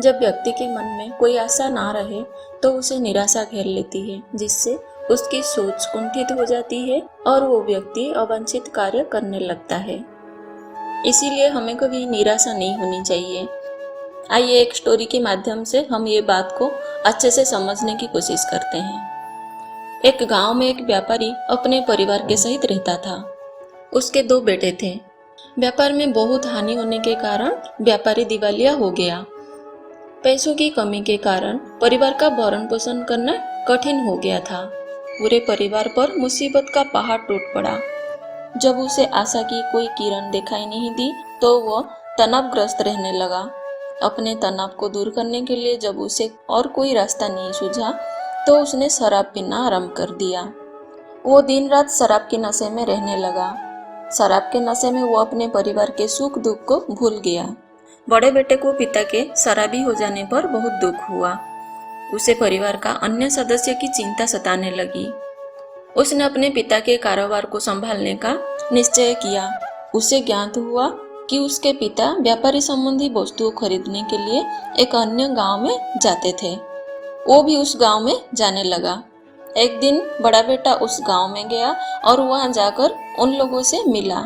जब व्यक्ति के मन में कोई आशा ना रहे तो उसे निराशा घेर लेती है, जिससे उसकी सोच कुंठित हो जाती है और वो व्यक्ति अवांछित कार्य करने लगता है। इसीलिए हमें कभी निराशा नहीं होनी चाहिए। आइए एक स्टोरी के माध्यम से हम ये बात को अच्छे से समझने की कोशिश करते हैं। एक गांव में एक व्यापारी अपने परिवार के सहित रहता था। उसके 2 बेटे थे। व्यापार में बहुत हानि होने के कारण व्यापारी दिवालिया हो गया। पैसों की कमी के कारण परिवार का भरण पोषण करना कठिन हो गया था। पूरे परिवार पर मुसीबत का पहाड़ टूट पड़ा। जब उसे आशा की कोई किरण दिखाई नहीं दी तो वह तनावग्रस्त रहने लगा। अपने तनाव को दूर करने के लिए जब उसे और कोई रास्ता नहीं सूझा तो उसने शराब पीना आरंभ कर दिया। वो दिन रात शराब के नशे में रहने लगा। शराब के नशे में वो अपने परिवार के सुख दुख को भूल गया। बड़े बेटे को पिता के शराबी हो जाने पर बहुत दुख हुआ। उसे परिवार का अन्य सदस्य की चिंता सताने लगी। उसने अपने पिता के कारोबार को संभालने का निश्चय किया। उसे ज्ञात हुआ कि उसके पिता व्यापारी संबंधी वस्तुओं खरीदने के लिए एक अन्य गांव में जाते थे। वो भी उस गांव में जाने लगा। एक दिन बड़ा बेटा उस गांव में गया और वहां जाकर उन लोगों से मिला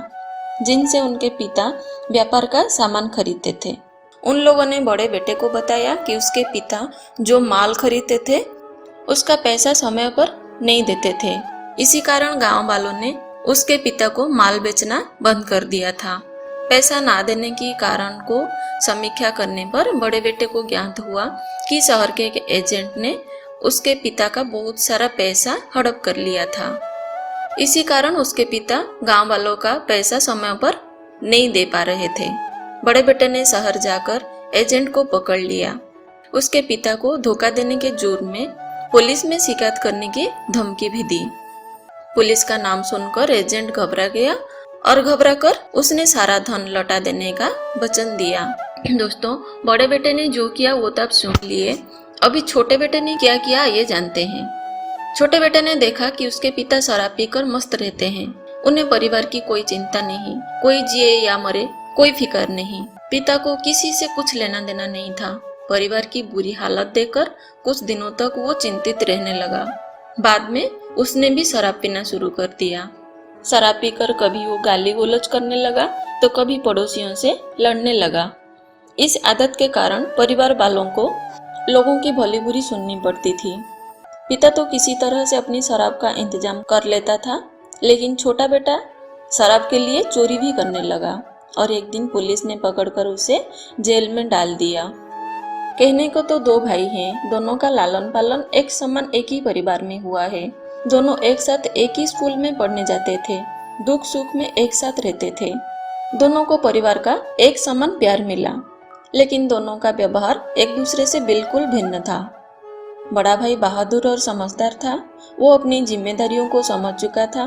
जिनसे उनके पिता व्यापार का सामान खरीदते थे। उन लोगों ने बड़े बेटे को बताया कि उसके पिता जो माल खरीदते थे उसका पैसा समय पर नहीं देते थे। इसी कारण गांव वालों ने उसके पिता को माल बेचना बंद कर दिया था। पैसा ना देने के कारण को समीक्षा करने पर बड़े बेटे को ज्ञात हुआ कि शहर के एक एजेंट ने उसके पिता का बहुत सारा पैसा हड़प कर लिया था। इसी कारण उसके पिता गांव वालों का पैसा समय पर नहीं दे पा रहे थे। बड़े बेटे ने शहर जाकर एजेंट को पकड़ लिया। उसके पिता को धोखा देने के जुर्म में पुलिस में शिकायत करने की धमकी भी दी। पुलिस का नाम सुनकर एजेंट घबरा गया और घबराकर उसने सारा धन लौटा देने का वचन दिया। दोस्तों, बड़े बेटे ने जो किया वो तो आप सुन लिए। अभी छोटे बेटे ने क्या किया ये जानते हैं। छोटे बेटे ने देखा कि उसके पिता शराब पीकर मस्त रहते हैं। उन्हें परिवार की कोई चिंता नहीं, कोई जिए या मरे कोई फिक्र नहीं। पिता को किसी से कुछ लेना देना नहीं था। परिवार की बुरी हालत देखकर कुछ दिनों तक वो चिंतित रहने लगा। बाद में उसने भी शराब पीना शुरू कर दिया। शराब पीकर कभी वो गाली गलौज करने लगा तो कभी पड़ोसियों से लड़ने लगा। इस आदत के कारण परिवार वालों को लोगों की भली बुरी सुननी पड़ती थी। पिता तो किसी तरह से अपनी शराब का इंतजाम कर लेता था, लेकिन छोटा बेटा शराब के लिए चोरी भी करने लगा और एक दिन पुलिस ने पकड़कर उसे जेल में डाल दिया। कहने को तो 2 भाई हैं, दोनों का लालन पालन एक समान एक ही परिवार में हुआ है। दोनों एक साथ एक ही स्कूल में पढ़ने जाते थे, दुख सुख में एक साथ रहते थे। दोनों को परिवार का एक समान प्यार मिला, लेकिन दोनों का व्यवहार एक दूसरे से बिल्कुल भिन्न था। बड़ा भाई बहादुर और समझदार था। वो अपनी जिम्मेदारियों को समझ चुका था।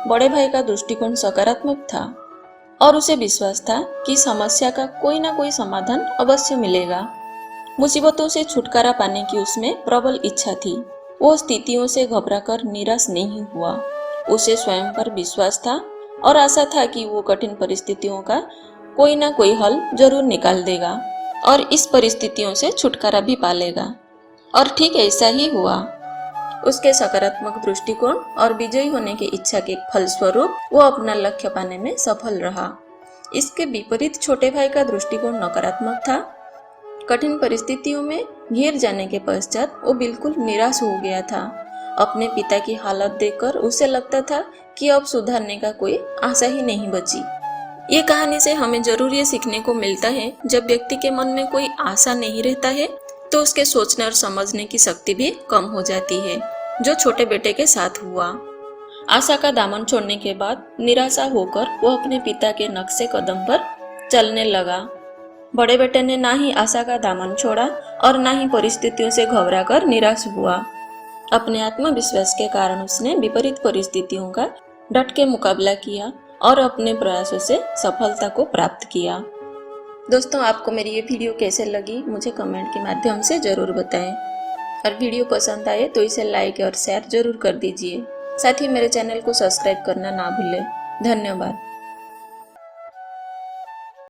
बड़े भाई का दृष्टिकोण सकारात्मक था और उसे विश्वास था कि समस्या का कोई ना कोई समाधान अवश्य मिलेगा। मुसीबतों से छुटकारा पाने की उसमें प्रबल इच्छा थी। वो स्थितियों से घबराकर निराश नहीं हुआ। उसे स्वयं पर विश्वास था और आशा था कि वो कठिन परिस्थितियों का कोई ना कोई हल जरूर निकाल देगा और इस परिस्थितियों से छुटकारा भी पालेगा। और ठीक ऐसा ही हुआ। उसके सकारात्मक दृष्टिकोण और विजयी होने की इच्छा के फलस्वरूप वो अपना लक्ष्य पाने में सफल रहा। इसके विपरीत छोटे भाई का दृष्टिकोण नकारात्मक था। कठिन परिस्थितियों में घिर जाने के पश्चात वो बिल्कुल निराश हो गया था। अपने पिता की हालत देखकर उसे लगता था कि अब सुधारने का कोई आशा ही नहीं बची। ये कहानी से हमें जरूर ये सीखने को मिलता है, जब व्यक्ति के मन में कोई आशा नहीं रहता है तो उसके सोचने और समझने की शक्ति भी कम हो जाती है, जो छोटे बेटे के साथ हुआ। आशा का दामन छोड़ने के बाद निराशा होकर वो अपने पिता के नक्शे कदम पर चलने लगा। बड़े बेटे ने ना ही आशा का दामन छोड़ा और ना ही परिस्थितियों से घबराकर निराश हुआ। अपने आत्मविश्वास के कारण उसने विपरीत परिस्थितियों का डट के मुकाबला किया और अपने प्रयासों से सफलता को प्राप्त किया। दोस्तों, आपको मेरी ये वीडियो कैसे लगी मुझे कमेंट के माध्यम से ज़रूर बताएं और वीडियो पसंद आए तो इसे लाइक और शेयर जरूर कर दीजिए। साथ ही मेरे चैनल को सब्सक्राइब करना ना भूलें। धन्यवाद।